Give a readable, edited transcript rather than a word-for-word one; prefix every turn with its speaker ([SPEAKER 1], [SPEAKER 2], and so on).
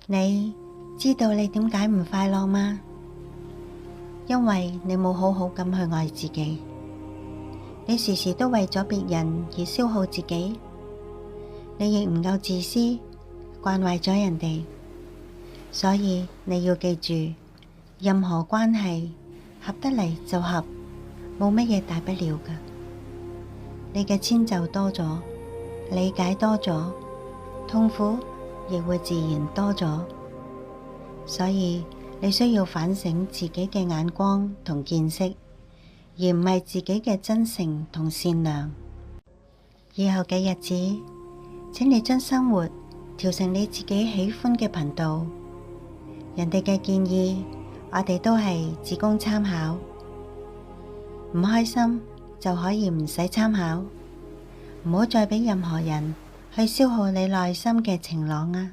[SPEAKER 1] 你知道你點解唔快樂嗎？因為你冇好好咁去愛自己，你時時都為咗別人而消耗自己，你亦唔夠自私，慣壞咗人哋。所以你要記住，任何關係合得嚟就合，冇乜嘢大不了㗎。你嘅遷就多咗，理解多咗，痛苦亦會自然多咗。所以你需要反省自己嘅眼光同見識，而唔係自己嘅真誠同善良。以後嘅日子，請你將生活調成你自己喜歡嘅頻道。人哋嘅建議，我哋都係只供參考。唔開心就可以唔使參考，唔好再俾任何人去消耗你內心嘅晴朗啊！